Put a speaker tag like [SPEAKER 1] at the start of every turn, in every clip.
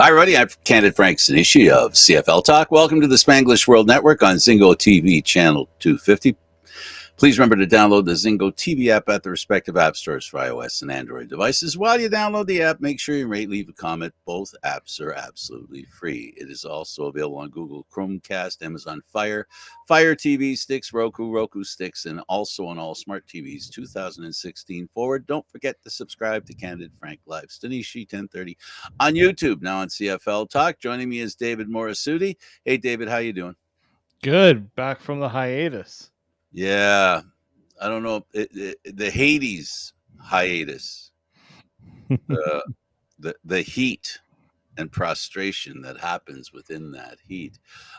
[SPEAKER 1] Hi, everybody. I'm Candid Stanisci of CFL Talk. Welcome to the Spanglish World Network on Zingo TV channel 250. Please remember to download the Zingo TV app at the respective app stores for iOS and Android devices. While you download the app, make sure you rate, leave a comment. Both apps are absolutely free. It is also available on Google Chromecast, Amazon Fire TV sticks, Roku sticks, and also on all smart TVs 2016 forward. Don't forget to subscribe to Candid Frank Live, Stanisci 1030 on YouTube, now on CFL Talk. Joining me is David Morassutti. Hey, David, how you doing?
[SPEAKER 2] Good. Back from the hiatus.
[SPEAKER 1] Yeah, I don't know the Hades hiatus, uh, the heat and prostration that happens within that heat.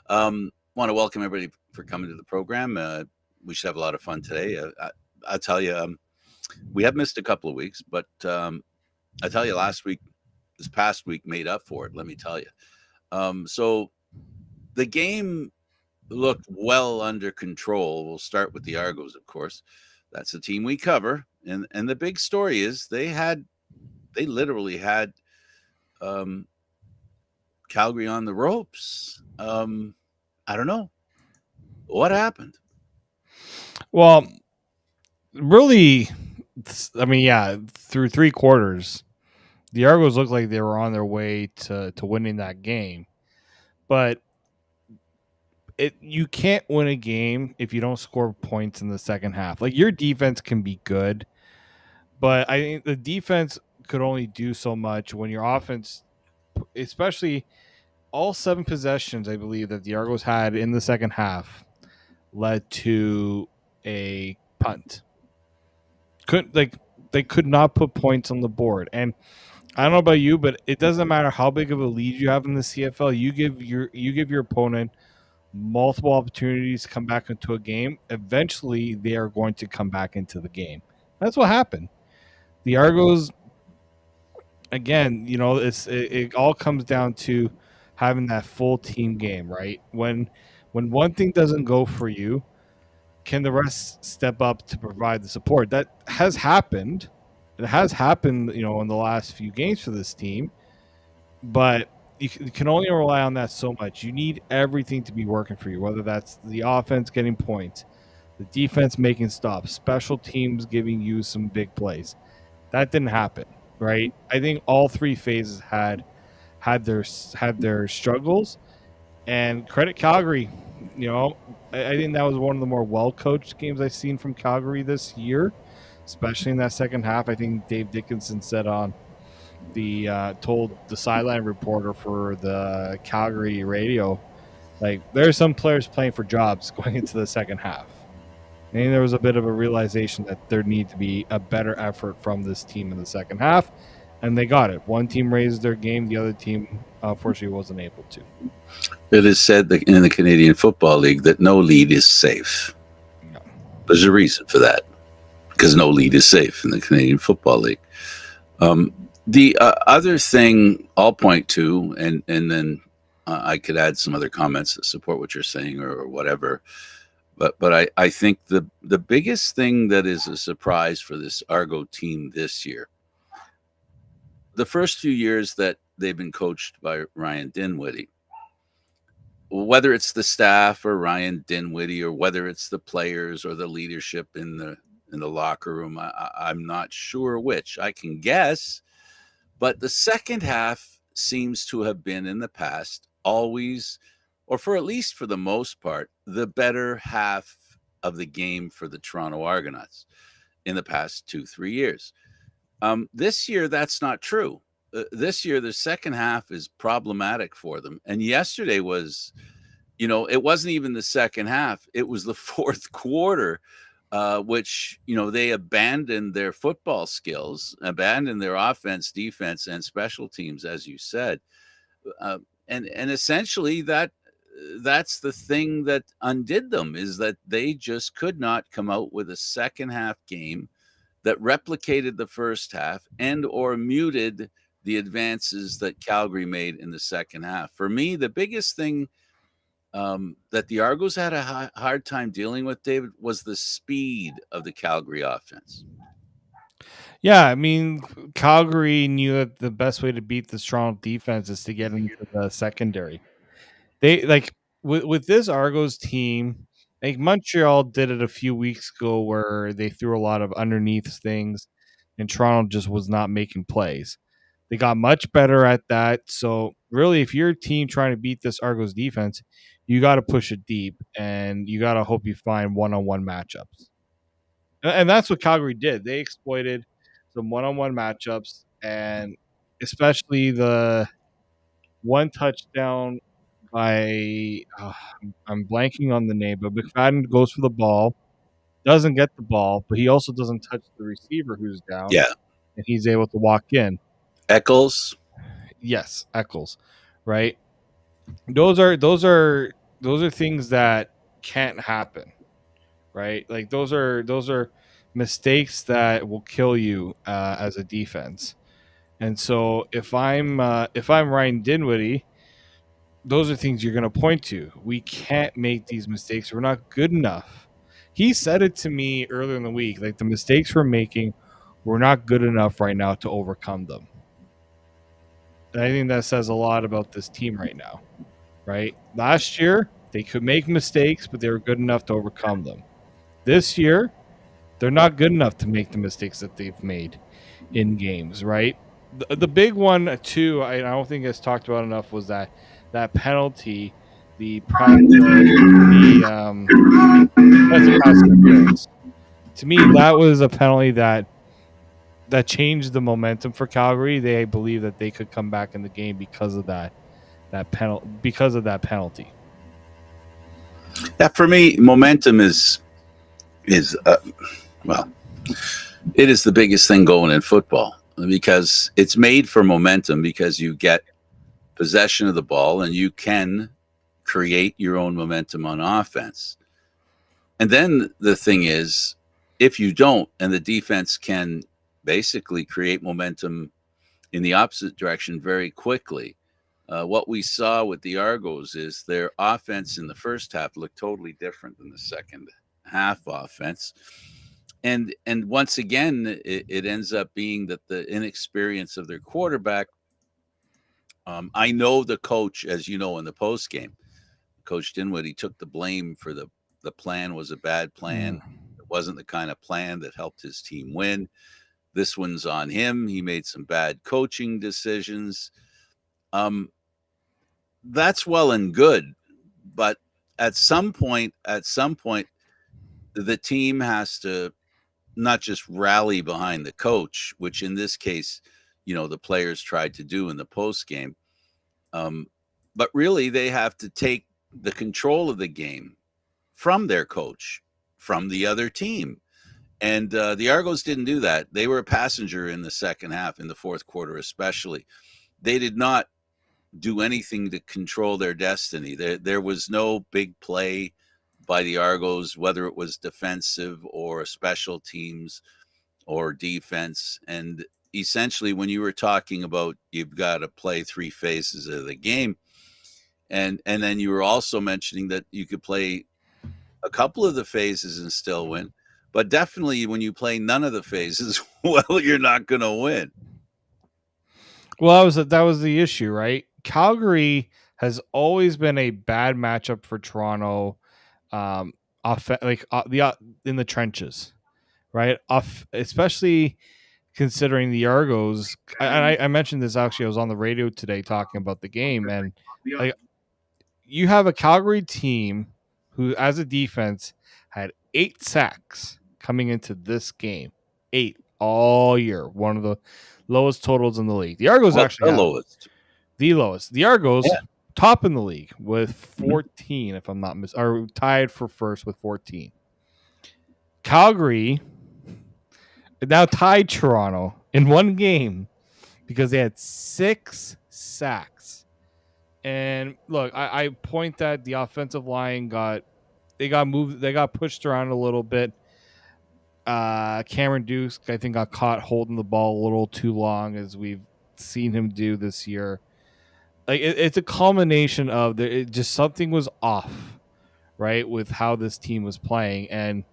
[SPEAKER 1] Want to welcome everybody for coming to the program. We should have a lot of fun today. I tell you, we have missed a couple of weeks, but I tell you, this past week made up for it. Let me tell you. So the game looked well under control. We'll start with the Argos, of course. That's the team we cover, and the big story is they literally had um, Calgary on the ropes. I don't know what happened.
[SPEAKER 2] Well, really, I mean, yeah, through three quarters, the Argos looked like they were on their way to winning that game. But you can't win a game if you don't score points in the second half. Like your defense can be good, but I think the defense could only do so much when your offense, especially all seven possessions, I believe that the Argos had in the second half, led to a punt. They could not put points on the board. And I don't know about you, but it doesn't matter how big of a lead you have in the CFL. You give your opponent multiple opportunities to come back into a game. Eventually, they are going to come back into the game. That's what happened. The Argos, again, it all comes down to having that full team game, right? When one thing doesn't go for you, can the rest step up to provide the support? That has happened. It has happened, in the last few games for this team, but you can only rely on that so much. You need everything to be working for you, whether that's the offense getting points, the defense making stops, special teams giving you some big plays. That didn't happen, right? I think all three phases had their struggles, and credit Calgary. I think that was one of the more well coached games I've seen from Calgary this year, especially in that second half. I think Dave Dickinson said on the told the sideline reporter for the Calgary radio, like there's some players playing for jobs going into the second half. I think there was a bit of a realization that there need to be a better effort from this team in the second half, and they got it. One team raised their game, the other team unfortunately wasn't able to.
[SPEAKER 1] It is said that in the Canadian Football League that no lead is safe.
[SPEAKER 2] Yeah.
[SPEAKER 1] There's a reason for that, because no lead is safe in the Canadian Football League. The other thing I'll point to, and then I could add some other comments that support what you're saying or whatever. But I think the biggest thing that is a surprise for this Argo team this year, the first few years that they've been coached by Ryan Dinwiddie, whether it's the staff or Ryan Dinwiddie, or whether it's the players or the leadership in the locker room, I'm not sure which. I can guess, but the second half seems to have been in the past always, or for at least for the most part, the better half of the game for the Toronto Argonauts in the past 2-3 years. This year, that's not true. This year, the second half is problematic for them. And yesterday was, it wasn't even the second half. It was the fourth quarter, which, they abandoned their football skills, abandoned their offense, defense, and special teams, as you said. Uh, and essentially that's the thing that undid them, is that they just could not come out with a second half game that replicated the first half and or muted the advances that Calgary made in the second half. For me, the biggest thing that the Argos had a hard time dealing with, David, was the speed of the Calgary offense.
[SPEAKER 2] Yeah, I mean, Calgary knew that the best way to beat the strong defense is to get into the secondary. They like with this Argos team, like Montreal did it a few weeks ago where they threw a lot of underneath things and Toronto just was not making plays. They got much better at that. So really if you're a team trying to beat this Argos defense, you got to push it deep and you got to hope you find one-on-one matchups. And that's what Calgary did. They exploited some one-on-one matchups and especially the one touchdown by I'm blanking on the name, but McFadden goes for the ball, doesn't get the ball, but he also doesn't touch the receiver who's down,
[SPEAKER 1] Yeah.
[SPEAKER 2] and he's able to walk in.
[SPEAKER 1] Eccles.
[SPEAKER 2] Yes, Eccles, right? Those are things that can't happen, right? Like those are mistakes that will kill you as a defense. And so if I'm Ryan Dinwiddie, those are things you're going to point to. We can't make these mistakes. We're not good enough. He said it to me earlier in the week. Like the mistakes we're making, we're not good enough right now to overcome them. And I think that says a lot about this team right now, right? Last year, they could make mistakes, but they were good enough to overcome them. This year, they're not good enough to make the mistakes that they've made in games, right? The big one too, I don't think it's talked about enough, was that penalty, the defensive pass interference. To me, that was a penalty that changed the momentum for Calgary. They believe that they could come back in the game because of that penalty.
[SPEAKER 1] Yeah, for me, momentum is well, it is the biggest thing going in football because it's made for momentum because you get possession of the ball and you can create your own momentum on offense. And then the thing is, if you don't, and the defense can basically create momentum in the opposite direction very quickly. What we saw with the Argos is their offense in the first half looked totally different than the second half offense. And once again, it ends up being that the inexperience of their quarterback. I know the coach, as you know, in the post game, Coach Dinwiddie took the blame for the plan was a bad plan. It wasn't the kind of plan that helped his team win. This one's on him. He made some bad coaching decisions. Um, that's well and good, but at some point, the team has to not just rally behind the coach, which in this case, the players tried to do in the post game. Um, but really, they have to take the control of the game from their coach, from the other team. And the Argos didn't do that. They were a passenger in the second half, in the fourth quarter, especially. They did not do anything to control their destiny. There was no big play by the Argos, whether it was defensive or special teams or defense. And essentially, when you were talking about you've got to play three phases of the game, and then you were also mentioning that you could play a couple of the phases and still win. But definitely when you play none of the phases, well, you're not going to win.
[SPEAKER 2] Well, that was the issue, right? Calgary has always been a bad matchup for Toronto, um, in the trenches, right? Especially considering the Argos. I mentioned this actually. I was on the radio today talking about the game, and like you have a Calgary team who, as a defense, had 8 sacks coming into this game. 8 all year. One of the lowest totals in the league. The Argos actually
[SPEAKER 1] The
[SPEAKER 2] have
[SPEAKER 1] lowest.
[SPEAKER 2] the lowest. The Argos
[SPEAKER 1] Yeah.
[SPEAKER 2] top in the league with 14, if I'm not are tied for first with 14. Calgary now tied Toronto in one game because they had 6 sacks. And look, I point that the offensive line got moved, they got pushed around a little bit. Cameron Dukes, I think, got caught holding the ball a little too long, as we've seen him do this year. Like it's a culmination of just something was off, right, with how this team was playing, and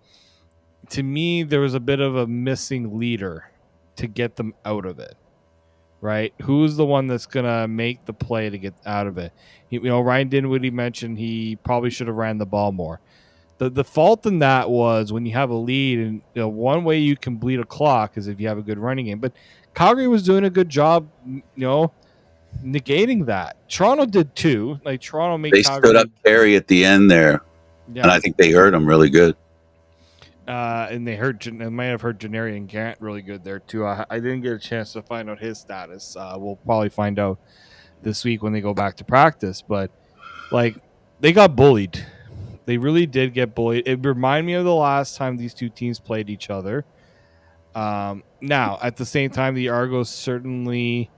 [SPEAKER 2] to me, there was a bit of a missing leader to get them out of it? Right? Who's the one that's gonna make the play to get out of it? Ryan Dinwiddie mentioned he probably should have ran the ball more. The fault in that was when you have a lead, and one way you can bleed a clock is if you have a good running game. But Calgary was doing a good job, negating that. Toronto did too. Like Toronto made
[SPEAKER 1] They stood up
[SPEAKER 2] Calgary,
[SPEAKER 1] Carey at the end there, and
[SPEAKER 2] yeah.
[SPEAKER 1] I think they hurt him really good.
[SPEAKER 2] And they might have hurt Janari and Gant really good there too. I didn't get a chance to find out his status. We'll probably find out this week when they go back to practice. But like they got bullied. They really did get bullied. It reminded me of the last time these two teams played each other. Now, at the same time, the Argos certainly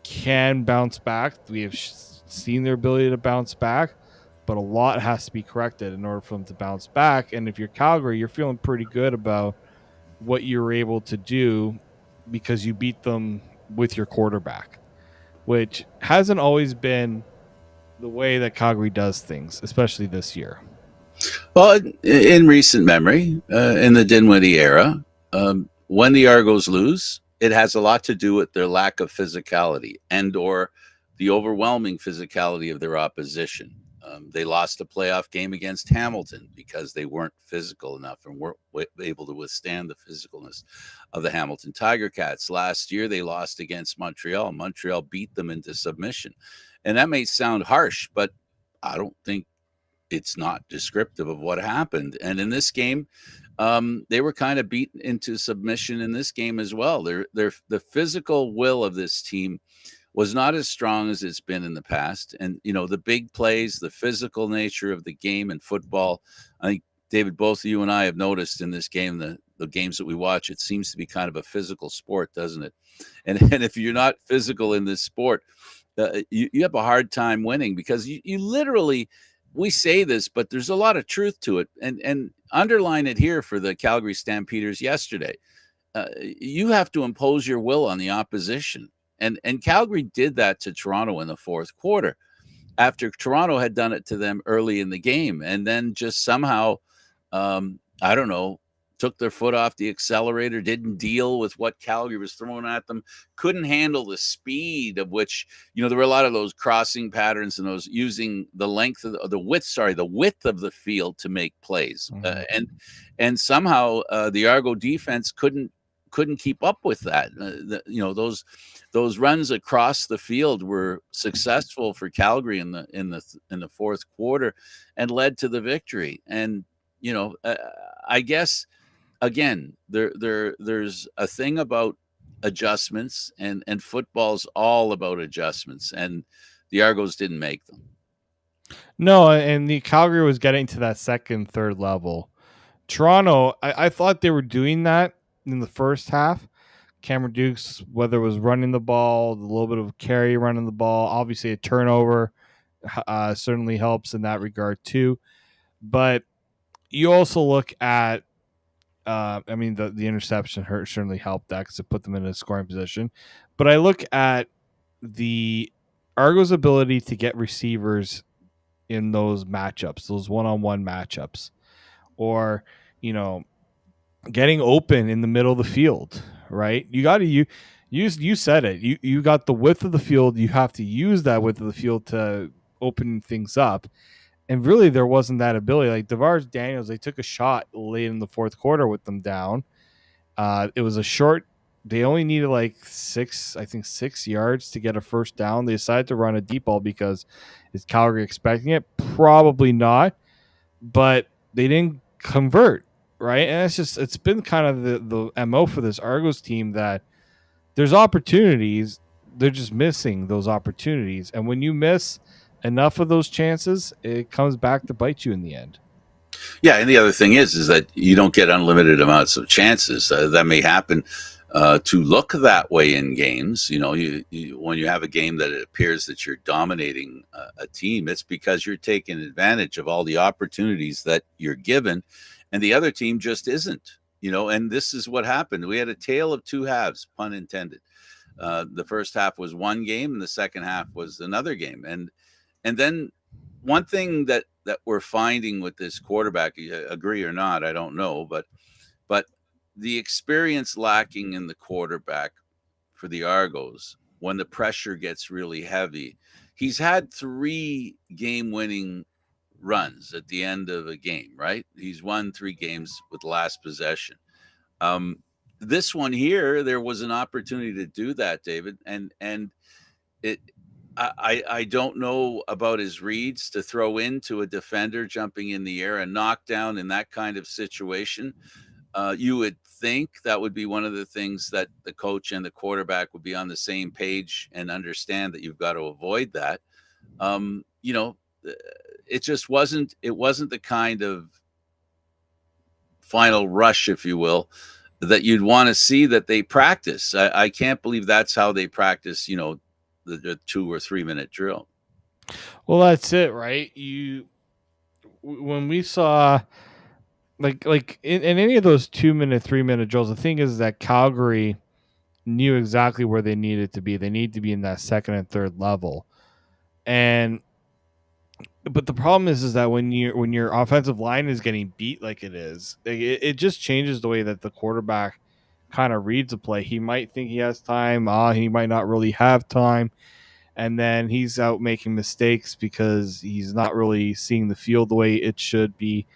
[SPEAKER 2] can bounce back. We have seen their ability to bounce back, but a lot has to be corrected in order for them to bounce back. And if you're Calgary, you're feeling pretty good about what you're able to do because you beat them with your quarterback, which hasn't always been the way that Calgary does things, especially this year.
[SPEAKER 1] Well, in recent memory, in the Dinwiddie era, when the Argos lose, it has a lot to do with their lack of physicality and or the overwhelming physicality of their opposition. They lost a playoff game against Hamilton because they weren't physical enough and weren't able to withstand the physicalness of the Hamilton Tiger Cats. Last year, they lost against Montreal. Montreal beat them into submission. And that may sound harsh, but I don't think it's not descriptive of what happened. And in this game, they were kind of beaten into submission in this game as well. The physical will of this team was not as strong as it's been in the past. And, the big plays, the physical nature of the game and football, I think, David, both of you and I have noticed in this game, the games that we watch, it seems to be kind of a physical sport, doesn't it? And if you're not physical in this sport, you have a hard time winning because you literally, we say this, but there's a lot of truth to it. And underline it here for the Calgary Stampeders yesterday. You have to impose your will on the opposition. And Calgary did that to Toronto in the fourth quarter after Toronto had done it to them early in the game. And then just somehow, I don't know, took their foot off the accelerator, didn't deal with what Calgary was throwing at them, couldn't handle the speed of which, there were a lot of those crossing patterns and those using the length of the width of the field to make plays.
[SPEAKER 2] Mm-hmm.
[SPEAKER 1] And somehow the Argo defense couldn't keep up with that. Those runs across the field were successful for Calgary in the fourth quarter and led to the victory. And I guess again there's a thing about adjustments, and football's all about adjustments, and the Argos didn't make them.
[SPEAKER 2] No, and the Calgary was getting to that second, third level. Toronto, I thought they were doing that in the first half. Cameron Dukes, whether it was running the ball, a little bit of carry running the ball, obviously a turnover certainly helps in that regard too. But you also look at, the interception certainly helped that because it put them in a scoring position. But I look at the Argos' ability to get receivers in those matchups, those one-on-one matchups, or getting open in the middle of the field, right? You got to you said it. You got the width of the field. You have to use that width of the field to open things up. And really, there wasn't that ability. Like DeVars Daniels, they took a shot late in the fourth quarter with them down. It was a short. They only needed like 6 yards to get a first down. They decided to run a deep ball because is Calgary expecting it? Probably not. But they didn't convert, right? And it's been kind of the MO for this Argos team that there's opportunities. They're just missing those opportunities. And when you miss enough of those chances, it comes back to bite you in the end.
[SPEAKER 1] Yeah, and the other thing is that you don't get unlimited amounts of chances. That may happen to look that way in games. When you have a game that it appears that you're dominating a team, it's because you're taking advantage of all the opportunities that you're given, and the other team just isn't. And this is what happened. We had a tale of two halves, pun intended. The first half was one game, and the second half was another game. And then one thing that we're finding with this quarterback, agree or not, I don't know, but the experience lacking in the quarterback for the Argos when the pressure gets really heavy. He's had 3 game-winning runs at the end of a game, right? He's won 3 games with last possession. Um, this one here, there was an opportunity to do that, David, and it. I don't know about his reads to throw into a defender jumping in the air, a knockdown in that kind of situation. You would think that would be one of the things that the coach and the quarterback would be on the same page and understand that you've got to avoid that. You know, it just wasn't. It wasn't the kind of final rush, if you will, that you'd want to see that they practice. I can't believe that's how they practice. The 2 or 3 minute drill.
[SPEAKER 2] Well, that's it, right? When we saw like in any of those 2 minute, 3 minute drills, the thing is that Calgary knew exactly where they needed to be. They need to be in that second and third level, and but the problem is that when your offensive line is getting beat like it is, it just changes the way that the quarterback kind of reads the play. He might think he has time, he might not really have time, and then he's out making mistakes because he's not really seeing the field the way it should be.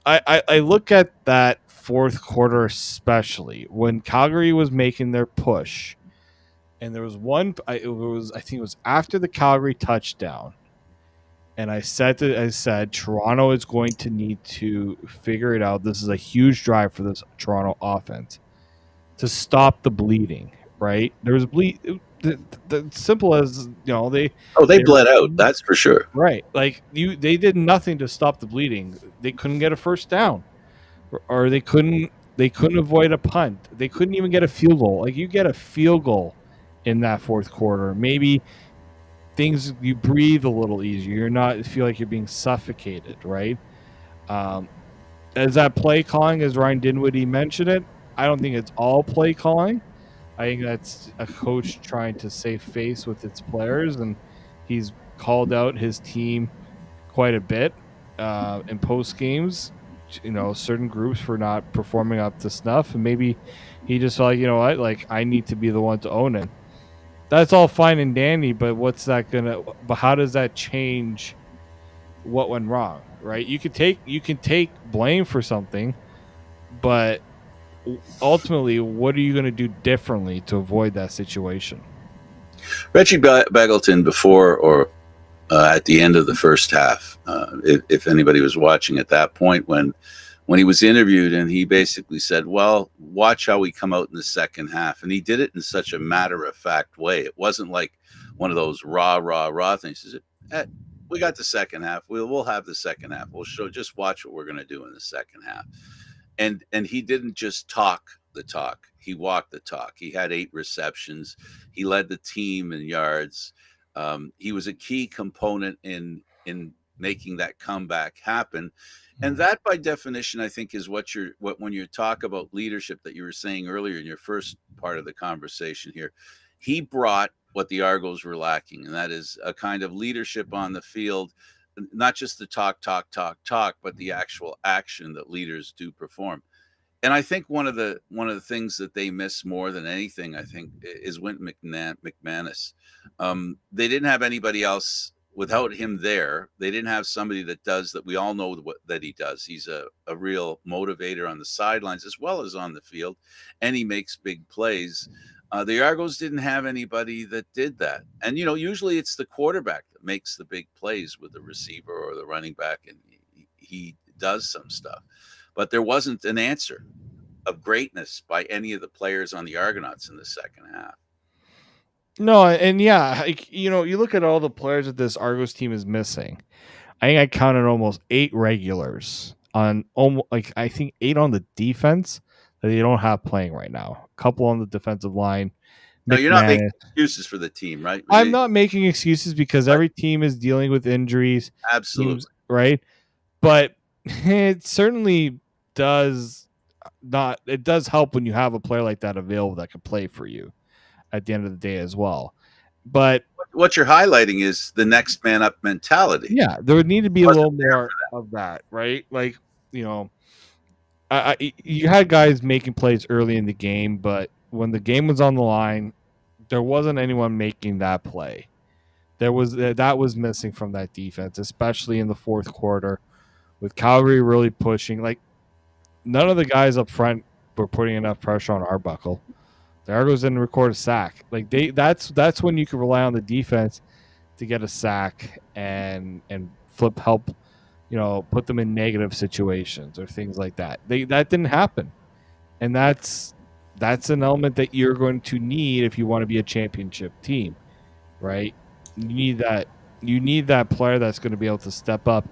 [SPEAKER 2] I look at that fourth quarter, especially when Calgary was making their push, and there was one. I think it was after the Calgary touchdown, and I said Toronto is going to need to figure it out. This is a huge drive for this Toronto offense to stop the bleeding. Right? There was the simple as
[SPEAKER 1] They
[SPEAKER 2] they
[SPEAKER 1] bled out. That's for sure.
[SPEAKER 2] right. Like they did nothing to stop the bleeding. They couldn't get a first down, or they couldn't avoid a punt. They couldn't even get a field goal. Like you get a field goal in that fourth quarter, maybe things you breathe a little easier. You're not feel like you're being suffocated, right? Um, as that play calling, as Ryan Dinwiddie mentioned it, I don't think it's all play calling. I think that's a coach trying to save face with its players, and he's called out his team quite a bit in post games. Certain groups for not performing up to snuff, and maybe he just felt like, what, like I need to be the one to own it. That's all fine and dandy, but what's that gonna? But how does that change what went wrong? Right? You can take blame for something, but ultimately, what are you going to do differently to avoid that situation?
[SPEAKER 1] Reggie Begelton, before or at the end of the first half, if anybody was watching at that point when he was interviewed, and he basically said, "Well, watch how we come out in the second half," and he did it in such a matter of fact way. It wasn't like one of those rah things. He said, "We got the second half. We'll have the second half. We'll show. Just watch what we're going to do in the second half." And he didn't just talk the talk. He walked the talk. He had 8 receptions. He led the team in yards. He was a key component in making that comeback happen. And that, by definition, I think is what when you talk about leadership that you were saying earlier in your first part of the conversation here. He brought what the Argos were lacking, and that is a kind of leadership on the field, not just the talk, but the actual action that leaders do perform. And I think one of the things that they miss more than anything, I think, is Wynton McManus. They didn't have anybody else without him there. They didn't have somebody that does that. We all know that he does. He's a real motivator on the sidelines as well as on the field, and he makes big plays. The Argos didn't have anybody that did that. And, usually it's the quarterback that makes the big plays with the receiver or the running back, and he does some stuff. But there wasn't an answer of greatness by any of the players on the Argonauts in the second half.
[SPEAKER 2] No, and yeah, you look at all the players that this Argos team is missing. I think I counted almost 8 regulars on almost like I think 8 on the defense that they don't have playing right now. A couple on the defensive line.
[SPEAKER 1] Now, you're not making
[SPEAKER 2] McManus.
[SPEAKER 1] excuses for the team, right?
[SPEAKER 2] I'm not making excuses because every team is dealing with injuries.
[SPEAKER 1] Absolutely.
[SPEAKER 2] Teams, right? But it certainly does not. It does help when you have a player like that available that can play for you at the end of the day as well. But
[SPEAKER 1] what you're highlighting is the next man up mentality.
[SPEAKER 2] yeah, there would need to be a little more of that, right? Like, you had guys making plays early in the game, but when the game was on the line, there wasn't anyone making that play. That was missing from that defense, especially in the fourth quarter, with Calgary really pushing. Like none of the guys up front were putting enough pressure on Arbuckle. The Argos didn't record a sack. Like that's when you can rely on the defense to get a sack and flip help, put them in negative situations or things like that. That didn't happen, and that's an element that you're going to need if you want to be a championship team, right? You need that. You need that player that's going to be able to step up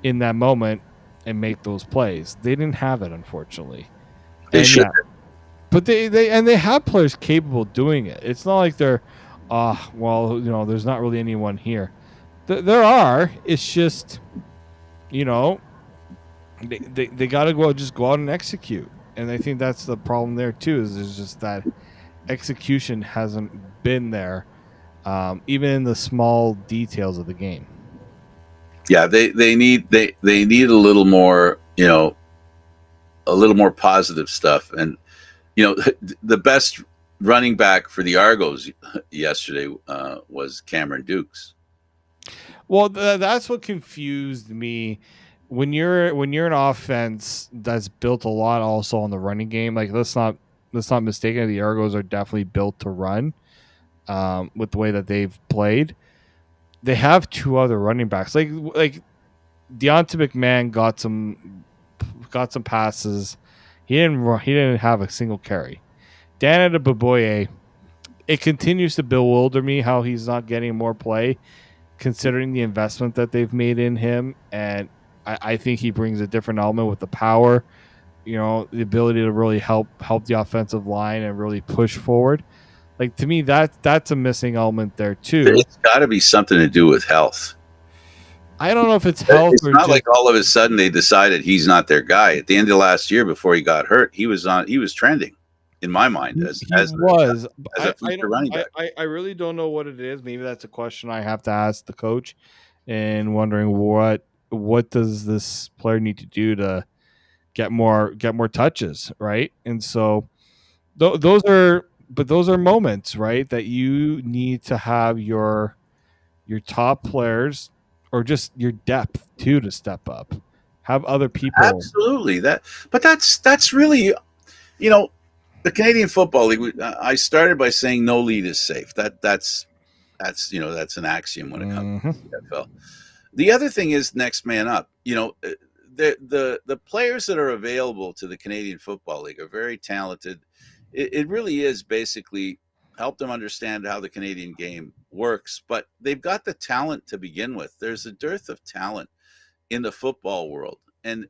[SPEAKER 2] in that moment and make those plays. They didn't have it, unfortunately.
[SPEAKER 1] They
[SPEAKER 2] And
[SPEAKER 1] should.
[SPEAKER 2] yeah, but they have players capable of doing it. It's not like they're, well, there's not really anyone here. There are. It's just, you know, they got to go out and execute. And I think that's the problem there too. Is there's just that execution hasn't been there, even in the small details of the game.
[SPEAKER 1] Yeah, they need a little more, a little more positive stuff. And the best running back for the Argos yesterday was Cameron Dukes.
[SPEAKER 2] Well, that's what confused me. When you're an offense that's built a lot also on the running game, like let's not mistake it. The Argos are definitely built to run, with the way that they've played. They have two other running backs, like Deonta McMahon got some passes. He didn't have a single carry. Dan Adeboboye, it continues to bewilder me how he's not getting more play, considering the investment that they've made in him. And I think he brings a different element with the power, the ability to really help the offensive line and really push forward. Like to me, that's a missing element there too.
[SPEAKER 1] It's got to be something to do with health.
[SPEAKER 2] I don't know if it's health
[SPEAKER 1] It's
[SPEAKER 2] or
[SPEAKER 1] not
[SPEAKER 2] just
[SPEAKER 1] like all of a sudden they decided he's not their guy. At the end of last year, before he got hurt, he was trending, in my mind, as
[SPEAKER 2] he
[SPEAKER 1] as
[SPEAKER 2] was.
[SPEAKER 1] as a future running back.
[SPEAKER 2] I really don't know what it is. Maybe that's a question I have to ask the coach, and wondering what does this player need to do to get more touches, right? And so those are moments, right, that you need to have your top players or just your depth too to step up. Have other people.
[SPEAKER 1] Absolutely, but that's really, you know, the Canadian Football League. I started by saying no lead is safe. That's an axiom when it comes to
[SPEAKER 2] Mhm.
[SPEAKER 1] the CFL. The other thing is next man up. The players that are available to the Canadian Football League are very talented. It really is basically help them understand how the Canadian game works, but they've got the talent to begin with. There's a dearth of talent in the football world, and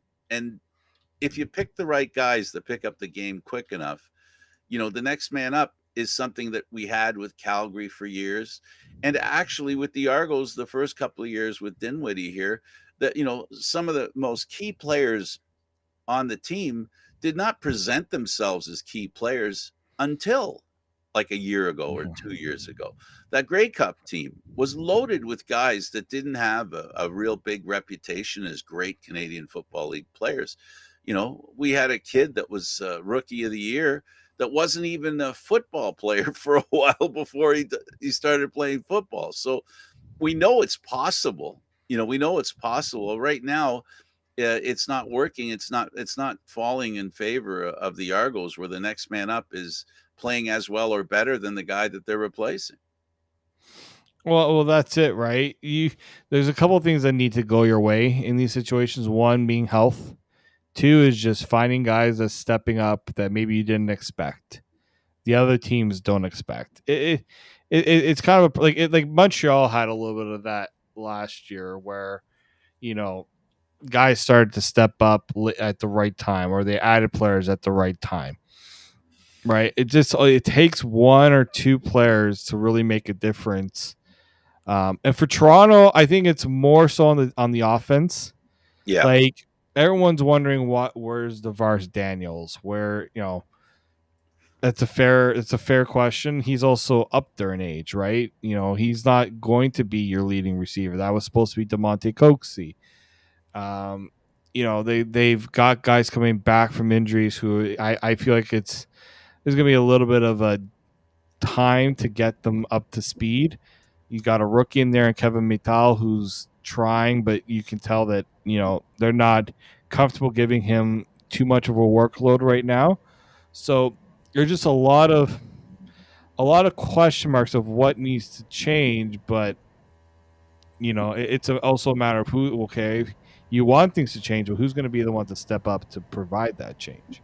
[SPEAKER 1] if you pick the right guys to pick up the game quick enough, the next man up is something that we had with Calgary for years, and actually with the Argos the first couple of years with Dinwiddie here. That some of the most key players on the team did not present themselves as key players until like a year ago or 2 years ago. That Grey Cup team was loaded with guys that didn't have a real big reputation as great Canadian Football League players. We had a kid that was rookie of the year that wasn't even a football player for a while before he started playing football. So we know it's possible. We know it's possible. Right now, it's not working. It's not falling in favor of the Argos, where the next man up is playing as well or better than the guy that they're replacing.
[SPEAKER 2] Well, that's it, right? There's a couple of things that need to go your way in these situations. One being health. Two is just finding guys that's stepping up that maybe you didn't expect. The other teams don't expect. It's kind of like Montreal had a little bit of that last year, where you know guys started to step up at the right time, or they added players at the right time. Right? It takes one or two players to really make a difference. And for Toronto, I think it's more so on the offense.
[SPEAKER 1] Yeah,
[SPEAKER 2] Like everyone's wondering where's DeVars Daniels? Where it's a fair question. He's also up there in age, right? He's not going to be your leading receiver. That was supposed to be DeMonte Coxey. Um, they've got guys coming back from injuries who I feel like there's gonna be a little bit of a time to get them up to speed. You got a rookie in there, and Kevin Mittal, who's trying, but you can tell that they're not comfortable giving him too much of a workload right now. So there's just a lot of question marks of what needs to change, but it's also a matter of who. Okay, you want things to change, but who's going to be the one to step up to provide that change?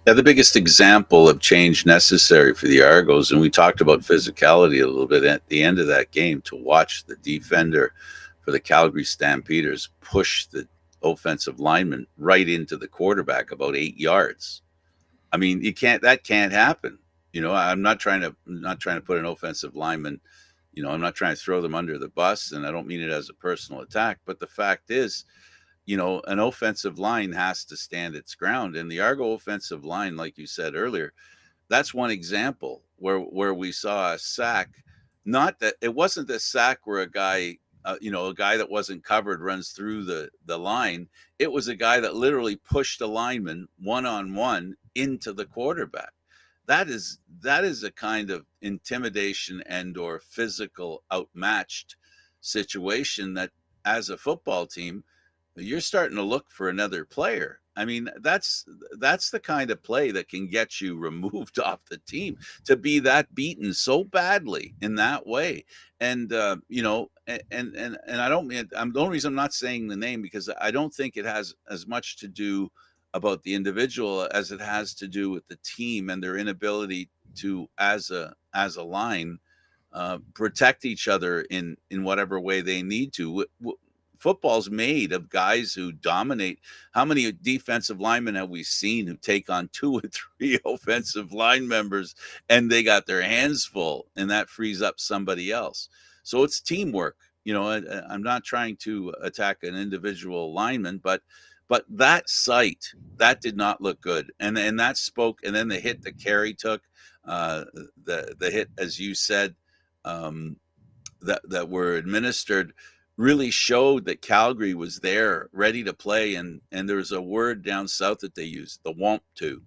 [SPEAKER 1] Yeah, the biggest example of change necessary for the Argos, and we talked about physicality a little bit at the end of that game, to watch the defender for the Calgary Stampeders push the offensive lineman right into the quarterback about 8 yards. I mean, that can't happen. I'm not trying to put an offensive lineman, I'm not trying to throw them under the bus, and I don't mean it as a personal attack, but the fact is, an offensive line has to stand its ground. And the Argo offensive line, like you said earlier, that's one example where we saw a sack. Not that it wasn't the sack where a guy that wasn't covered runs through the line. It was a guy that literally pushed a lineman one on one into the quarterback. That is a kind of intimidation and or physical outmatched situation that, as a football team, you're starting to look for another player. I mean, that's the kind of play that can get you removed off the team, to be that beaten so badly in that way. And and I don't mean, I'm the only reason I'm not saying the name, because I don't think it has as much to do about the individual as it has to do with the team and their inability to, as a line, protect each other in whatever way they need to. Football's made of guys who dominate. How many defensive linemen have we seen who take on two or three offensive line members, and they got their hands full, and that frees up somebody else? So it's teamwork. I'm not trying to attack an individual lineman, but that sight, that did not look good, and that spoke. And then the hit that Carey took, the hit, as you said, that were administered, really showed that Calgary was there, ready to play. And there's a word down south that they use, the want to.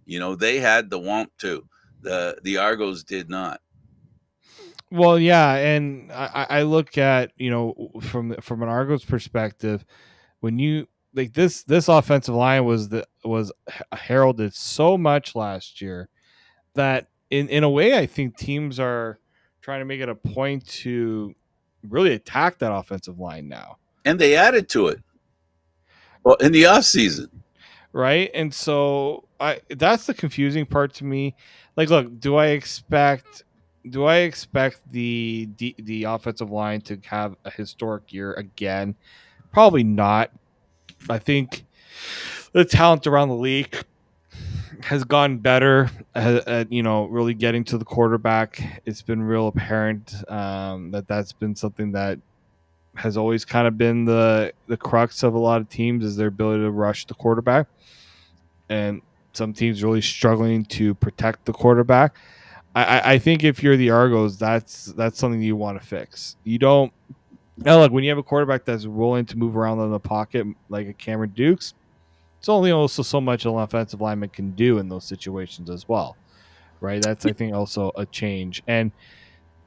[SPEAKER 1] They had the want to. The Argos did not.
[SPEAKER 2] Well, yeah, and I look at from an Argos perspective, when you like this offensive line was heralded so much last year that in a way I think teams are trying to make it a point to really attack that offensive line now,
[SPEAKER 1] And they added to it, well, in the off season.
[SPEAKER 2] right? And so that's the confusing part to me. Like, look, do I expect the offensive line to have a historic year again? Probably not. I think the talent around the league has gotten better at really getting to the quarterback. It's been real apparent that's been something that has always kind of been the crux of a lot of teams, is their ability to rush the quarterback, and some teams really struggling to protect the quarterback. I think if you're the Argos, that's something you want to fix. You don't now look, when you have a quarterback that's willing to move around in the pocket like a Cameron Dukes, it's only also so much an offensive lineman can do in those situations as well, right? That's, I think, also a change. And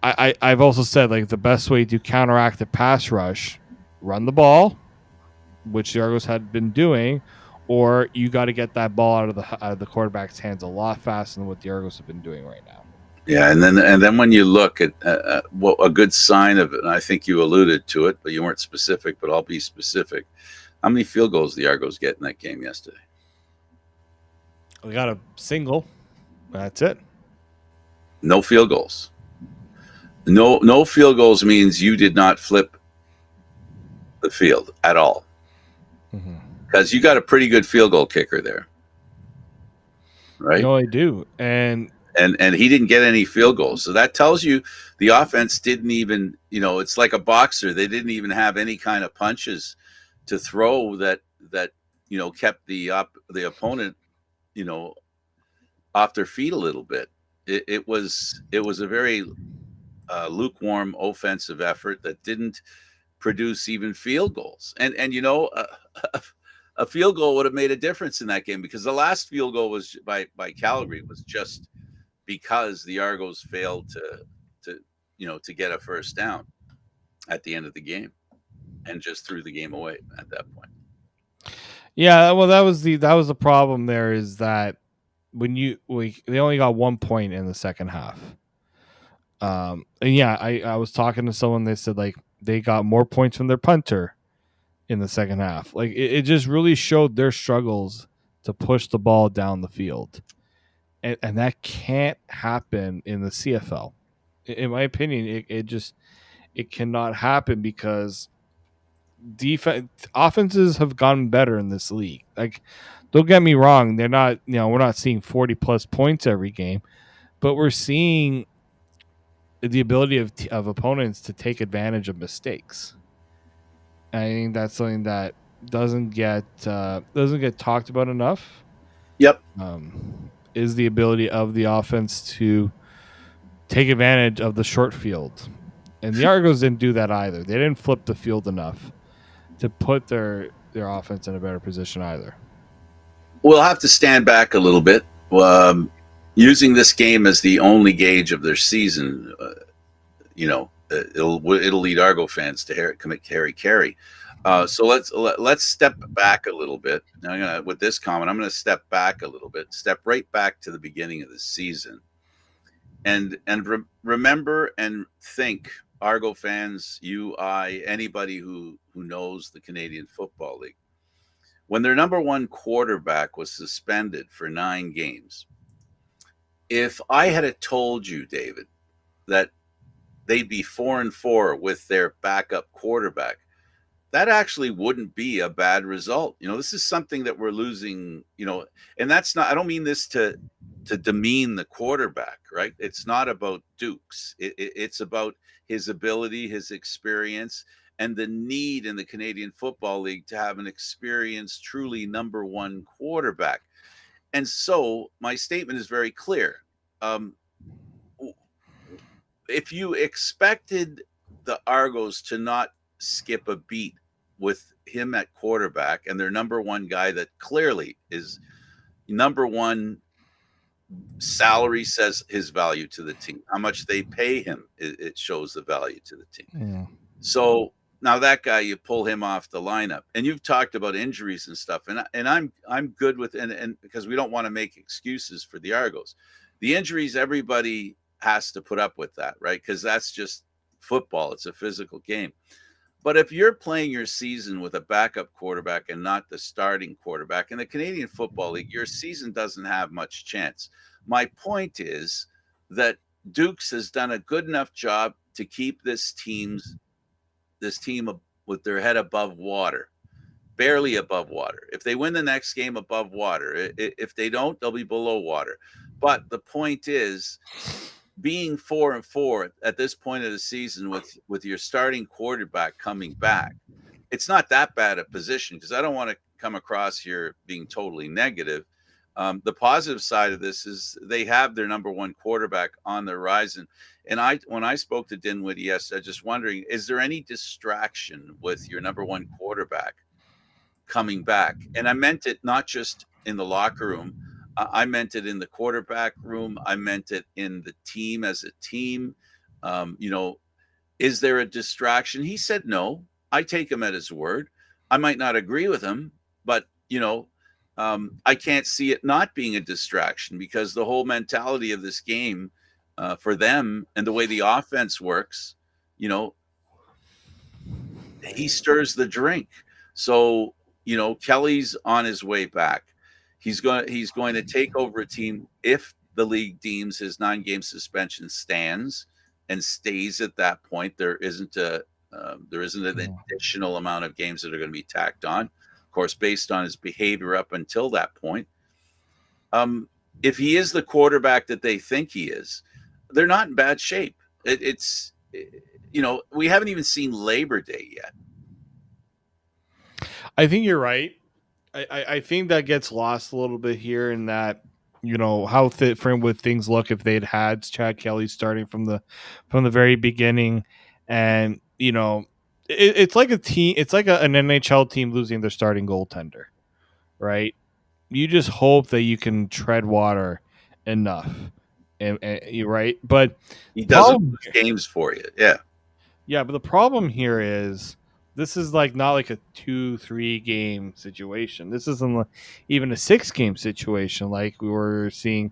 [SPEAKER 2] I've also said, like, the best way to counteract the pass rush, run the ball, which the Argos had been doing, or you got to get that ball out of the quarterback's hands a lot faster than what the Argos have been doing right now.
[SPEAKER 1] Yeah, and then when you look at what a good sign of it, and I think you alluded to it, but you weren't specific. But I'll be specific. How many field goals the Argos get in that game yesterday?
[SPEAKER 2] We got a single. That's it.
[SPEAKER 1] No field goals. No field goals means you did not flip the field at all, because you got a pretty good field goal kicker there, right?
[SPEAKER 2] No, I do. And
[SPEAKER 1] he didn't get any field goals. So that tells you the offense didn't even, it's like a boxer. They didn't even have any kind of punches to throw that kept the opponent, off their feet a little bit. It was a very lukewarm offensive effort that didn't produce even field goals. And a field goal would have made a difference in that game, because the last field goal was by Calgary was just because the Argos failed to get a first down at the end of the game and just threw the game away at that point.
[SPEAKER 2] Yeah, well, that was the problem. There is that when they only got 1 point in the second half. And yeah, I was talking to someone. They said like they got more points from their punter in the second half. Like it just really showed their struggles to push the ball down the field, and that can't happen in the CFL. In my opinion, it cannot happen because defense offenses have gotten better in this league. Like, don't get me wrong, they're not. We're not seeing 40+ points every game, but we're seeing the ability of opponents to take advantage of mistakes. I think that's something that doesn't get talked about enough.
[SPEAKER 1] Yep.
[SPEAKER 2] Is the ability of the offense to take advantage of the short field, and the Argos didn't do that either. They didn't flip the field enough to put their offense in a better position either.
[SPEAKER 1] We'll have to stand back a little bit. Using this game as the only gauge of their season, it'll lead Argo fans to commit carry. So let's step back a little bit. Now, with this comment, I'm going to step back a little bit, step right back to the beginning of the season, and remember and think, Argo fans, anybody who knows the Canadian Football League, when their number one quarterback was suspended for 9 games. If I had told you, David, that they'd be 4-4 with their backup quarterback, that actually wouldn't be a bad result. This is something that we're losing, and that's not, I don't mean this to demean the quarterback, right? It's not about Dukes. It's about his ability, his experience, and the need in the Canadian Football League to have an experienced, truly number one quarterback. And so my statement is very clear. If you expected the Argos to not skip a beat with him at quarterback and their number one guy that clearly is number one, salary says his value to the team. How much they pay him, it shows the value to the team.
[SPEAKER 2] Yeah.
[SPEAKER 1] So now that guy, you pull him off the lineup, and you've talked about injuries and stuff, and I'm good with and because we don't want to make excuses for the Argos. The injuries, everybody has to put up with that, right? Because that's just football. It's a physical game. But if you're playing your season with a backup quarterback and not the starting quarterback in the Canadian Football League, your season doesn't have much chance. My point is that Dukes has done a good enough job to keep this team with their head above water, barely above water. If they win the next game, above water. If they don't, they'll be below water. But the point is, being 4-4 at this point of the season with your starting quarterback coming back, it's not that bad a position, because I don't want to come across here being totally negative. The positive side of this is they have their number one quarterback on the horizon. And when I spoke to Dinwiddie yesterday, I was just wondering, is there any distraction with your number one quarterback coming back? And I meant it not just in the locker room. I meant it in the quarterback room. I meant it in the team as a team. Is there a distraction? He said no. I take him at his word. I might not agree with him, but I can't see it not being a distraction, because the whole mentality of this game for them and the way the offense works, he stirs the drink. So, Kelly's on his way back. He's going to take over a team if the league deems his 9-game suspension stands and stays at that point. There isn't an additional amount of games that are going to be tacked on, of course, based on his behavior up until that point. If he is the quarterback that they think he is, they're not in bad shape. We haven't even seen Labor Day yet.
[SPEAKER 2] I think you're right. I think that gets lost a little bit here in that, how different would things look if they'd had Chad Kelly starting from the very beginning. And, it's like a team. It's like an NHL team losing their starting goaltender. right? You just hope that you can tread water enough, and you're right. But
[SPEAKER 1] He doesn't
[SPEAKER 2] problem,
[SPEAKER 1] lose games for you. Yeah.
[SPEAKER 2] yeah, but the problem here is this is like not like a 2-3 game situation. This isn't even a 6 game situation like we were seeing.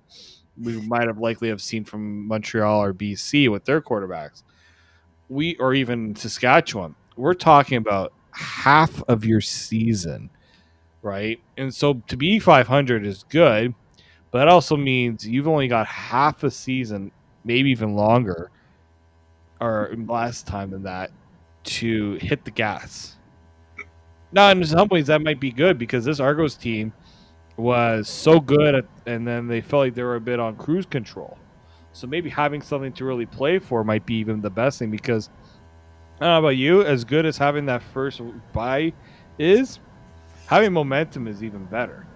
[SPEAKER 2] We might have likely have seen from Montreal or BC with their quarterbacks. We or even Saskatchewan. We're talking about half of your season, right? And so to be 500 is good, but that also means you've only got half a season, maybe even longer, or less time than that, to hit the gas. Now, in some ways, that might be good because this Argos team was so good, and then they felt like they were a bit on cruise control. So maybe having something to really play for might be even the best thing because I don't know about you, as good as having that first buy is, having momentum is even better.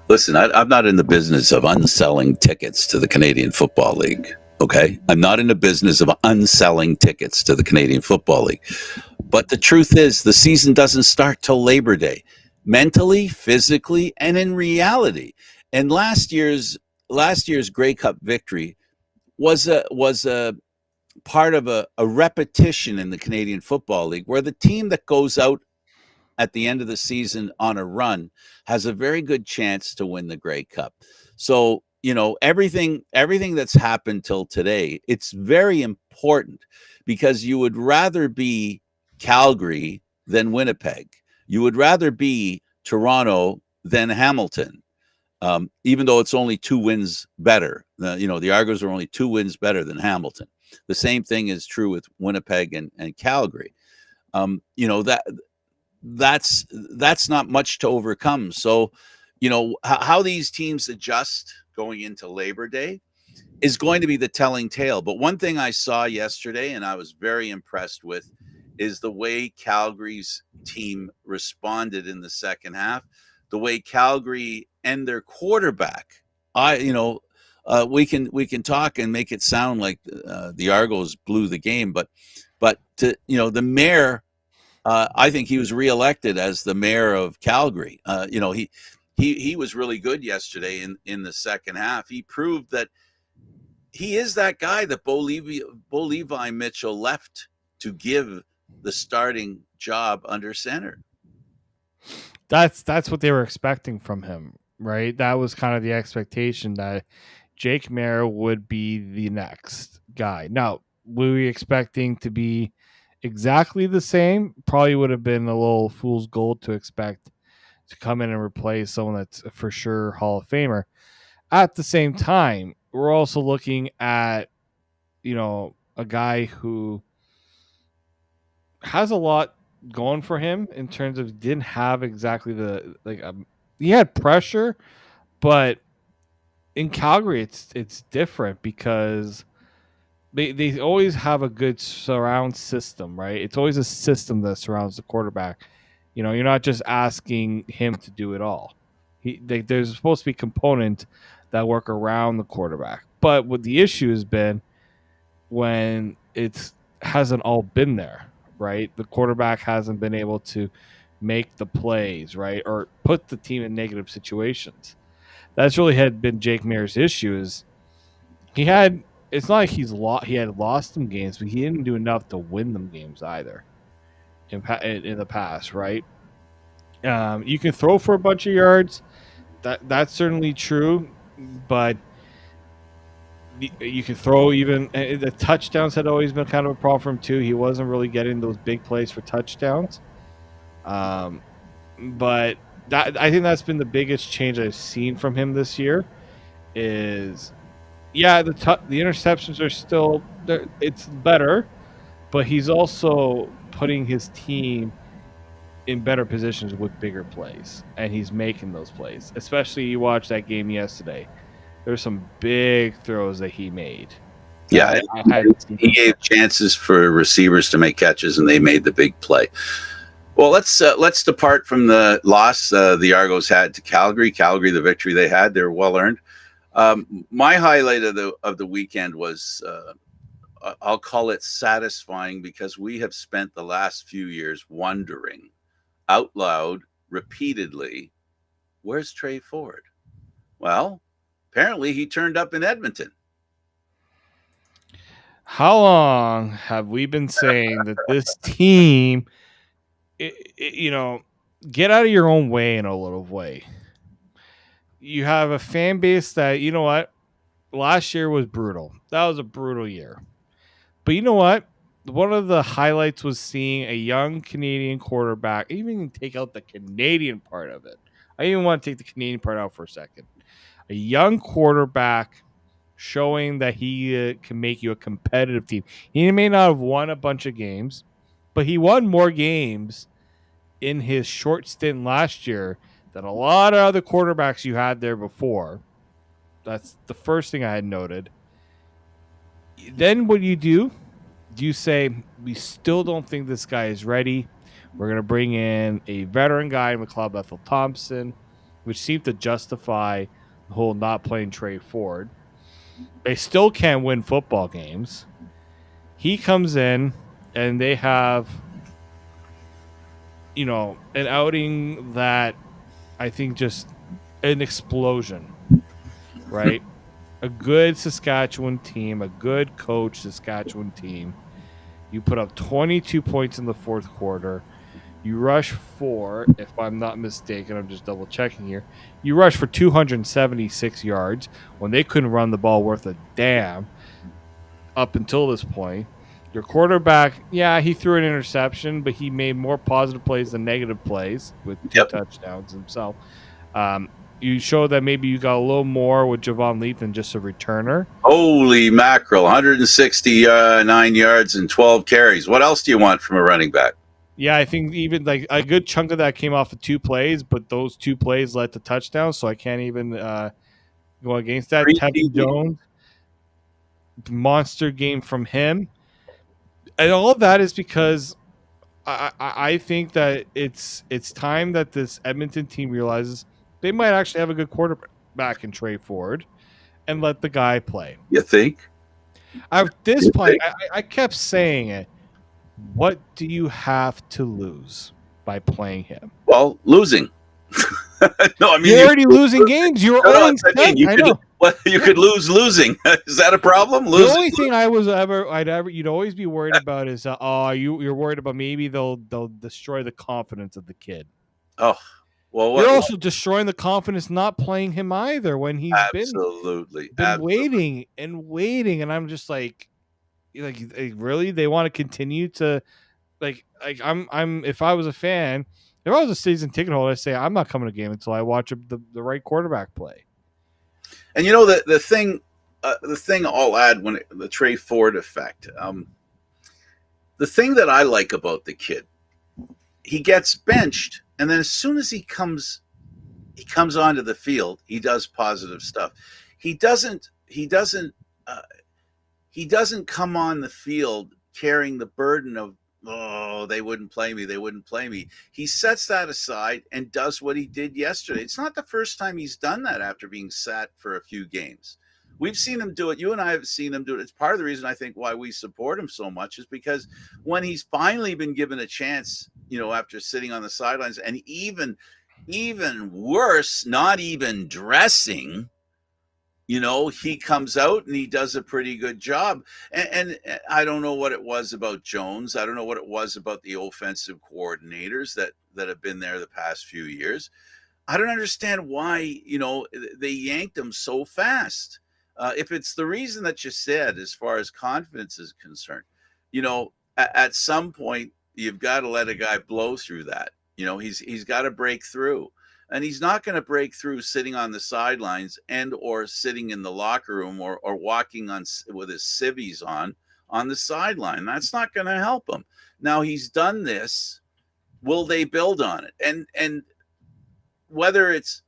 [SPEAKER 1] Listen, I'm not in the business of unselling tickets to the Canadian Football League. Okay. I'm not in the business of unselling tickets to the Canadian Football League. But the truth is, the season doesn't start till Labor Day, mentally, physically, and in reality. And last year's Grey Cup victory was a part of a repetition in the Canadian Football League, where the team that goes out at the end of the season on a run has a very good chance to win the Grey Cup. So, everything that's happened till today, it's very important because you would rather be Calgary than Winnipeg. You would rather be Toronto than Hamilton. Even though it's only 2 wins better, the Argos are only 2 wins better than Hamilton. The same thing is true with Winnipeg and Calgary. That's not much to overcome. So, how these teams adjust going into Labor Day is going to be the telling tale. But one thing I saw yesterday, and I was very impressed with, is the way Calgary's team responded in the second half, the way Calgary and their quarterback. We can talk and make it sound like the Argos blew the game, but the mayor, I think he was reelected as the mayor of Calgary. He was really good yesterday in the second half. He proved that he is that guy that Bo Levi Mitchell left to give the starting job under center.
[SPEAKER 2] That's what they were expecting from him, right? That was kind of the expectation that Jake Mayer would be the next guy. Now, were we expecting to be exactly the same? Probably would have been a little fool's gold to expect to come in and replace someone that's for sure Hall of Famer. At the same time, we're also looking at, a guy who has a lot going for him in terms of didn't have exactly he had pressure, but in Calgary it's different because they always have a good surround system, right? It's always a system that surrounds the quarterback. You're not just asking him to do it all. There's supposed to be components that work around the quarterback. But what the issue has been when it's hasn't all been there, right? The quarterback hasn't been able to make the plays, right, or put the team in negative situations. That's really had been Jake Mayer's issue. Is he had? It's not like he had lost some games, but he didn't do enough to win them games either in the past, right? You can throw for a bunch of yards. That's certainly true, but you can throw even the touchdowns had always been kind of a problem for him too. He wasn't really getting those big plays for touchdowns. But I think that's been the biggest change I've seen from him this year. Is the interceptions are still there. It's better, but he's also putting his team in better positions with bigger plays, and he's making those plays. Especially you watch that game yesterday. There's some big throws that he made.
[SPEAKER 1] Yeah,
[SPEAKER 2] I hadn't seen
[SPEAKER 1] he gave chances for receivers to make catches, and they made the big play. Well, let's depart from the loss the Argos had to Calgary. Calgary, the victory they had, they're well earned. My highlight of the weekend was I'll call it satisfying because we have spent the last few years wondering out loud repeatedly Where's Trey Ford? Well, apparently he turned up in Edmonton.
[SPEAKER 2] How long have we been saying that this team, you know, get out of your own way in a little way? You have a fan base that, you know what, last year was brutal. That was a brutal year. But you know what? One of the highlights was seeing a young Canadian quarterback, even take out the Canadian part of it. I even want to take the Canadian part out for a second. A young quarterback showing that he can make you a competitive team. He may not have won a bunch of games, but he won more games in his short stint last year than a lot of other quarterbacks you had there before. That's the first thing I had noted. Then what do? You say, we still don't think this guy is ready. We're going to bring in a veteran guy, McLeod Bethel Thompson, which seemed to justify the whole not playing Trey Ford. They still can't win football games. He comes in and they have, an outing that I think just an explosion, right? A good Saskatchewan team, a good coach Saskatchewan team. You put up 22 points in the fourth quarter. You rush for, if I'm not mistaken, I'm just double checking here. You rush for 276 yards when they couldn't run the ball worth a damn up until this point. Your quarterback, yeah, he threw an interception, but he made more positive plays than negative plays with 2 touchdowns himself. You show that maybe you got a little more with Javon Leap than just a returner.
[SPEAKER 1] Holy mackerel, 169 yards and 12 carries. What else do you want from a running back?
[SPEAKER 2] Yeah, I think even like a good chunk of that came off of 2 plays, but those 2 plays led to touchdowns, so I can't even go against that. Tevin Jones, monster game from him. And all of that is because I think that it's time that this Edmonton team realizes they might actually have a good quarterback in Trey Ford and let the guy play.
[SPEAKER 1] You think?
[SPEAKER 2] At this point, I kept saying it. What do you have to lose by playing him?
[SPEAKER 1] Well, losing.
[SPEAKER 2] No, I mean you're already losing games. You're owing.
[SPEAKER 1] You could lose losing. Is that a problem? Losing,
[SPEAKER 2] the only thing you'd always be worried about is you're worried about maybe they'll destroy the confidence of the kid.
[SPEAKER 1] Oh, well,
[SPEAKER 2] you're also destroying the confidence not playing him either when he's been waiting and waiting, and I'm just like really they want to continue to like I'm if I was a fan. If I was a season ticket holder, I'd say I'm not coming to a game until I watch the right quarterback play.
[SPEAKER 1] And the thing I'll add the Trey Ford effect. The thing that I like about the kid, he gets benched, and then as soon as he comes onto the field, he does positive stuff. He doesn't come on the field carrying the burden of, oh, they wouldn't play me. He sets that aside and does what he did yesterday. It's not the first time he's done that after being sat for a few games. We've seen him do it. You and I have seen him do it. It's part of the reason I think why we support him so much is because when he's finally been given a chance, after sitting on the sidelines and even worse, not even dressing, he comes out and he does a pretty good job. And I don't know what it was about Jones. I don't know what it was about the offensive coordinators that have been there the past few years. I don't understand why, they yanked him so fast. If it's the reason that you said, as far as confidence is concerned, at some point you've got to let a guy blow through that. He's got to break through. And he's not going to break through sitting on the sidelines and or sitting in the locker room or walking on with his civvies on the sideline. That's not going to help him. Now he's done this. Will they build on it? And whether it's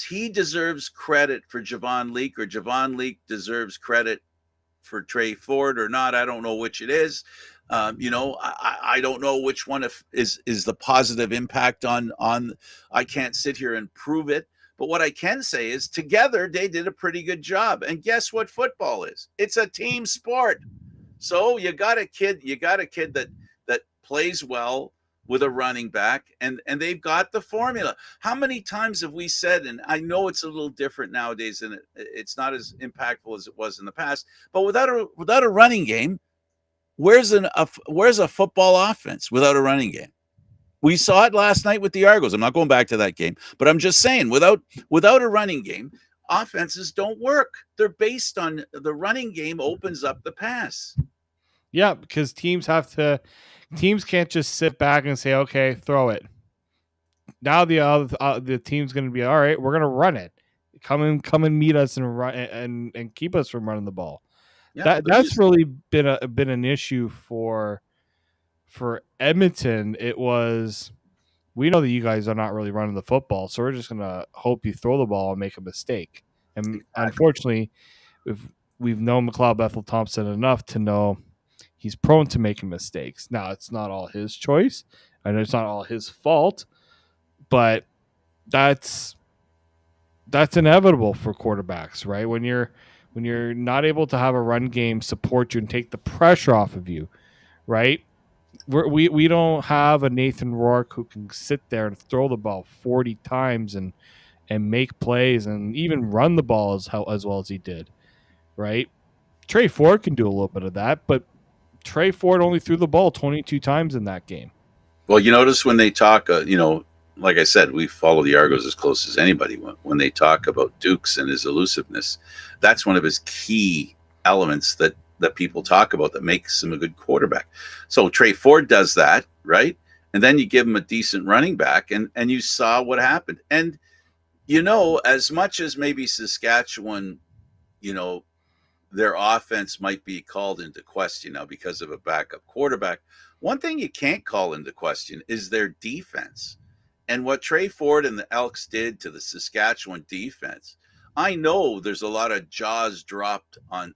[SPEAKER 1] he deserves credit for Javon Leak or Javon Leak deserves credit for Trey Ford or not, I don't know which it is. I don't know which one is the positive impact on. I can't sit here and prove it, but what I can say is together they did a pretty good job. And guess what football is? It's a team sport. So you got a kid that plays well, with a running back, and they've got the formula. How many times have we said, and I know it's a little different nowadays, and it's not as impactful as it was in the past, but without a running game, where's a football offense without a running game? We saw it last night with the Argos. I'm not going back to that game, but I'm just saying, without a running game, offenses don't work. They're based on the running game opens up the pass.
[SPEAKER 2] Yeah, because teams can't just sit back and say, okay, throw it. Now the team's going to be all right. We're going to run it. Come and meet us and run and keep us from running the ball.
[SPEAKER 1] Yeah,
[SPEAKER 2] That's really been an issue for Edmonton. It was, we know that you guys are not really running the football, so we're just going to hope you throw the ball and make a mistake. And unfortunately, we've known McLeod Bethel Thompson enough to know he's prone to making mistakes. Now, it's not all his choice, and it's not all his fault, but that's inevitable for quarterbacks, right? When you're not able to have a run game support you and take the pressure off of you, right? We don't have a Nathan Rourke who can sit there and throw the ball 40 times and make plays and even run the ball as well as he did, right? Trey Ford can do a little bit of that, but Trey Ford only threw the ball 22 times in that game.
[SPEAKER 1] Well, you notice when they talk, like I said, we follow the Argos as close as anybody. When they talk about Dukes and his elusiveness, that's one of his key elements that people talk about that makes him a good quarterback. So Trey Ford does that, right? And then you give him a decent running back, and you saw what happened. And, as much as maybe Saskatchewan, their offense might be called into question now because of a backup quarterback, one thing you can't call into question is their defense. And what Trey Ford and the Elks did to the Saskatchewan defense, I know there's a lot of jaws dropped on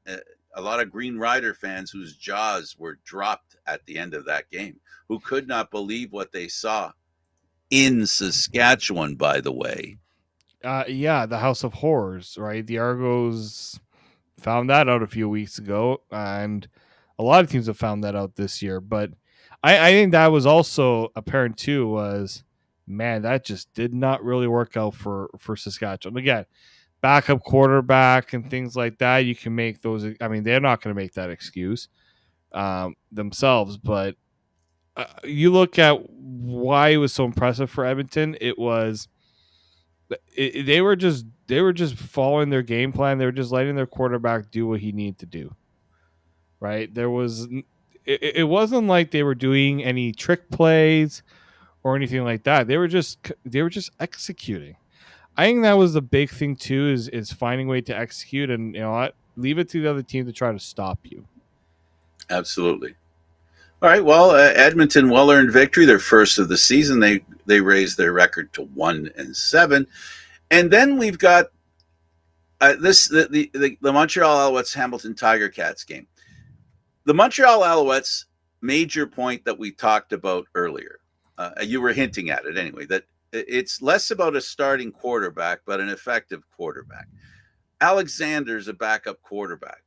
[SPEAKER 1] a lot of Green Rider fans whose jaws were dropped at the end of that game, who could not believe what they saw in Saskatchewan, by the way.
[SPEAKER 2] Yeah, the House of Horrors, right? The Argos found that out a few weeks ago, and a lot of teams have found that out this year. But I think that was also apparent too. Was, man, that just did not really work out for Saskatchewan. Again, backup quarterback and things like that. You can make those. I mean, they're not going to make that excuse themselves, but you look at why it was so impressive for Edmonton. It was they were just following their game plan. They were just letting their quarterback do what he needed to do. Right? It wasn't like they were doing any trick plays or anything like that. They were just executing. I think that was the big thing too, is finding a way to execute, and what, leave it to the other team to try to stop you.
[SPEAKER 1] Absolutely. All right. Well, Edmonton, well-earned victory, their first of the season. They raised their record to 1-7, and then we've got the Montreal Alouettes Hamilton Tiger Cats game. The Montreal Alouettes major point that we talked about earlier. You were hinting at it anyway, that it's less about a starting quarterback, but an effective quarterback. Alexander's a backup quarterback.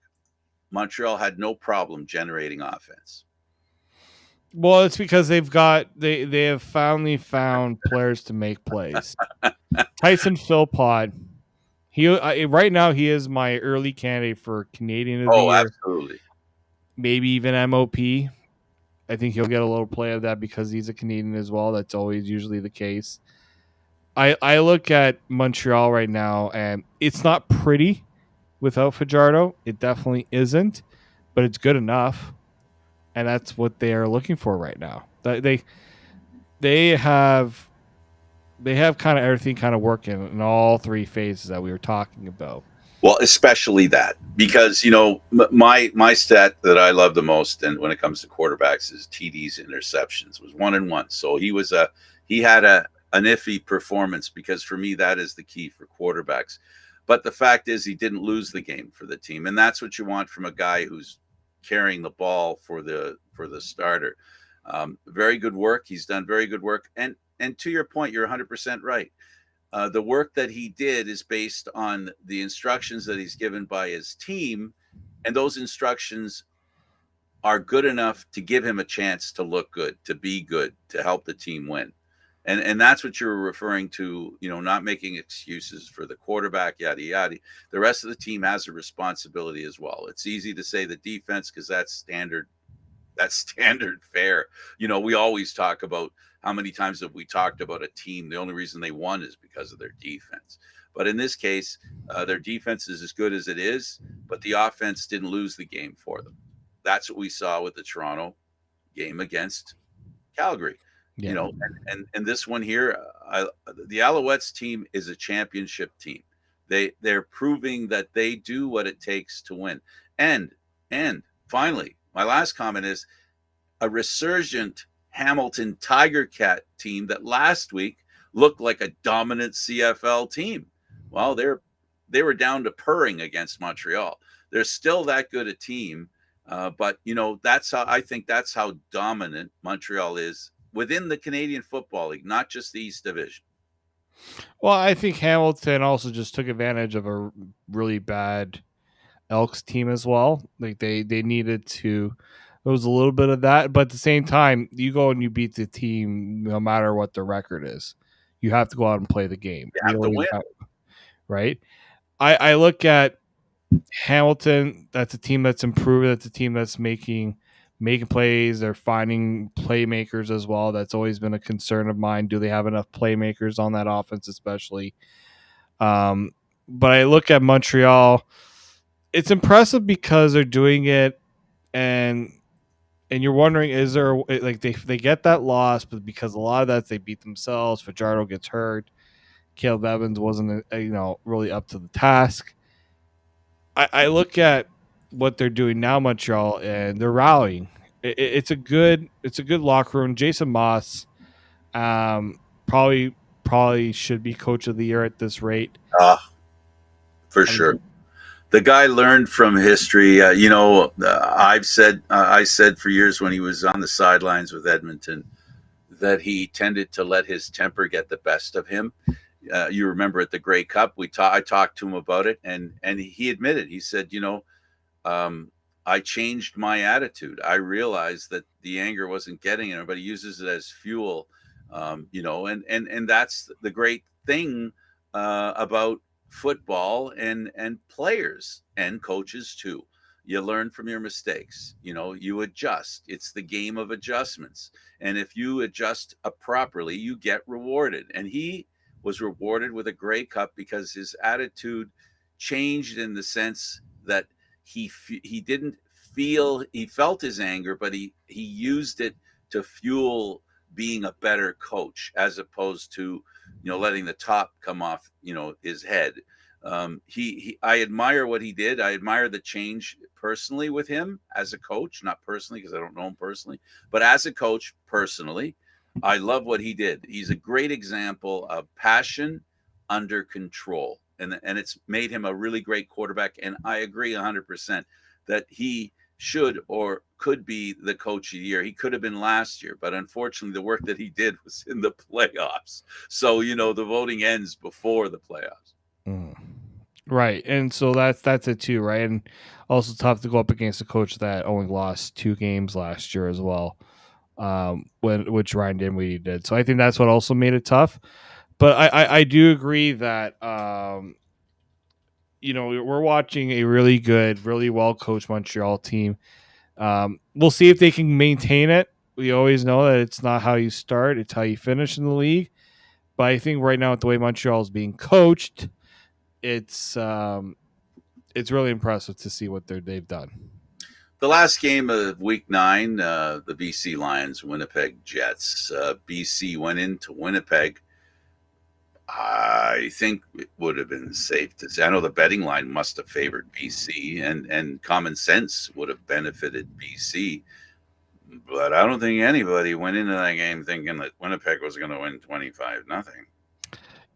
[SPEAKER 1] Montreal had no problem generating offense.
[SPEAKER 2] Well, it's because they have finally found players to make plays. Tyson Philpott, right now he is my early candidate for Canadian of the Year.
[SPEAKER 1] Absolutely.
[SPEAKER 2] Maybe even MOP. I think he'll get a little play of that because he's a Canadian as well. That's always usually the case. I look at Montreal right now, and it's not pretty without Fajardo. It definitely isn't, but it's good enough, and that's what they are looking for right now. They have kind of everything kind of working in all three phases that we were talking about.
[SPEAKER 1] Well, especially that, because my stat that I love the most, and when it comes to quarterbacks, is TDs, interceptions, was 1-1. So he had an iffy performance, because for me that is the key for quarterbacks. But the fact is, he didn't lose the game for the team, and that's what you want from a guy who's carrying the ball for the starter. Very good work. He's done very good work, and to your point, you're 100% right. The work that he did is based on the instructions that he's given by his team, and those instructions are good enough to give him a chance to look good, to be good, to help the team win. And that's what you're referring to, not making excuses for the quarterback, yada yada. The rest of the team has a responsibility as well. It's easy to say the defense because that's standard fare. We always talk about how many times have we talked about a team. The only reason they won is because of their defense. But in this case, their defense is as good as it is, but the offense didn't lose the game for them. That's what we saw with the Toronto game against Calgary.
[SPEAKER 2] Yeah.
[SPEAKER 1] And this one here, the Alouettes team is a championship team. They're proving that they do what it takes to win. And finally, my last comment is a resurgent Hamilton Tiger Cat team that last week looked like a dominant CFL team. Well, they were down to purring against Montreal. They're still that good a team, but that's how dominant Montreal is within the Canadian Football League, not just the East Division.
[SPEAKER 2] Well, I think Hamilton also just took advantage of a really bad Elks team as well. Like they needed to. There was a little bit of that, but at the same time, you go and you beat the team no matter what the record is. You have to go out and play the game.
[SPEAKER 1] You have to win.
[SPEAKER 2] Right? I look at Hamilton. That's a team that's improving. That's a team that's making plays. They're finding playmakers as well. That's always been a concern of mine. Do they have enough playmakers on that offense, especially? But I look at Montreal. It's impressive because they're doing it, and you're wondering, is there like they get that loss, but because a lot of that they beat themselves. Fajardo gets hurt. Caleb Evans wasn't really up to the task. I look at what they're doing now, Montreal, and they're rallying. It's a good locker room. Jason Moss, probably should be coach of the year at this rate.
[SPEAKER 1] For sure. The guy learned from history. I said for years when he was on the sidelines with Edmonton that he tended to let his temper get the best of him. You remember at the Grey Cup, I talked to him about it, and he admitted. He said, I changed my attitude. I realized that the anger wasn't getting him, but he uses it as fuel. And that's the great thing about football and players and coaches too. You learn from your mistakes. You adjust. It's the game of adjustments. And if you adjust properly, you get rewarded. And he was rewarded with a Grey Cup because his attitude changed in the sense that he felt his anger, but he used it to fuel being a better coach as opposed to letting the top come off his head. I admire what he did. I admire the change personally with him as a coach, not personally because I don't know him personally, but as a coach personally. I love what he did. He's a great example of passion under control, and it's made him a really great quarterback. And I agree 100% that he should or could be the coach of the year. He could have been last year, but unfortunately, the work that he did was in the playoffs. So the voting ends before the playoffs.
[SPEAKER 2] Right, and so that's it too, right? And also tough to go up against a coach that only lost 2 games last year as well. Which Ryan Dinwiddie did. So I think that's what also made it tough. But I do agree that we're watching a really good, really well coached Montreal team. We'll see if they can maintain it. We always know that it's not how you start; it's how you finish in the league. But I think right now, with the way Montreal is being coached, it's really impressive to see what they've done.
[SPEAKER 1] The last game of Week 9, the BC Lions, Winnipeg Jets. BC went into Winnipeg. I think it would have been safe to say. I know the betting line must have favored BC, and common sense would have benefited BC. But I don't think anybody went into that game thinking that Winnipeg was going to win 25-0.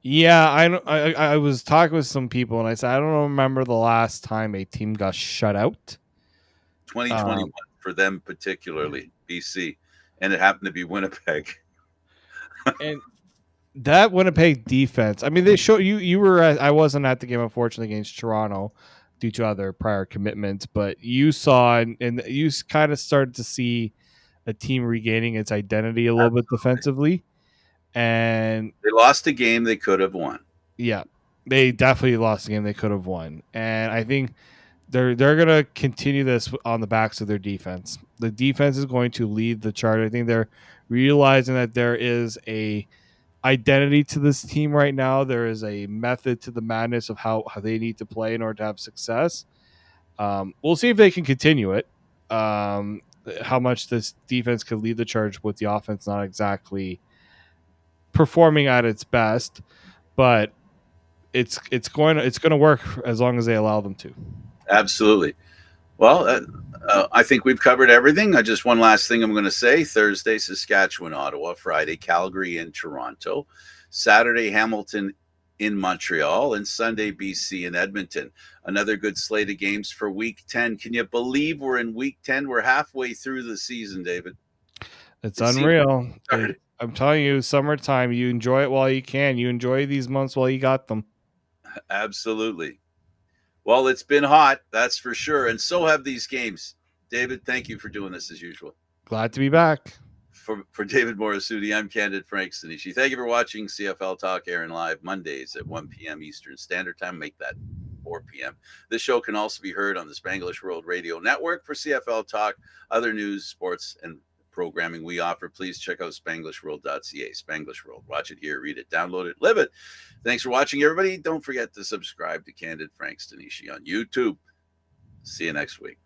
[SPEAKER 2] Yeah, I was talking with some people, and I said I don't remember the last time a team got shut out.
[SPEAKER 1] 2021 for them particularly, BC, and it happened to be Winnipeg.
[SPEAKER 2] And that Winnipeg defense, I mean, they show you were I wasn't at the game, unfortunately, against Toronto, due to other prior commitments. But you saw and you kind of started to see a team regaining its identity a little bit defensively. And
[SPEAKER 1] They lost a game they could have won.
[SPEAKER 2] yeah, they definitely lost a game they could have won. And I think they're gonna continue this on the backs of their defense. The defense is going to lead the charge. I think they're realizing that there is a identity to this team right now. There is a method to the madness of how they need to play in order to have success. We'll see if they can continue it. How much this defense could lead the charge with the offense not exactly performing at its best, but it's going to work as long as they allow them to.
[SPEAKER 1] Absolutely. Well, I think we've covered everything. Just one last thing I'm going to say. Thursday, Saskatchewan, Ottawa. Friday, Calgary and Toronto. Saturday, Hamilton in Montreal. And Sunday, BC and Edmonton. Another good slate of games for Week 10. Can you believe we're in Week 10? We're halfway through the season, David.
[SPEAKER 2] It's unreal. I'm telling you, summertime, you enjoy it while you can. You enjoy these months while you got them.
[SPEAKER 1] Absolutely. Well, it's been hot, that's for sure. And so have these games. David, thank you for doing this as usual.
[SPEAKER 2] Glad to be back.
[SPEAKER 1] For David Morassutti, I'm Candid Frank Stanisci. Thank you for watching CFL Talk Aaron Live Mondays at 1 p.m. Eastern Standard Time. Make that 4 p.m. This show can also be heard on the Spanglish World Radio Network for CFL Talk, other news, sports, and programming we offer. Please check out SpanglishWorld.ca. Spanglish World. Watch it here, read it, download it, live it. Thanks for watching, everybody. Don't forget to subscribe to Candid Frank Stanisci on YouTube. See you next week.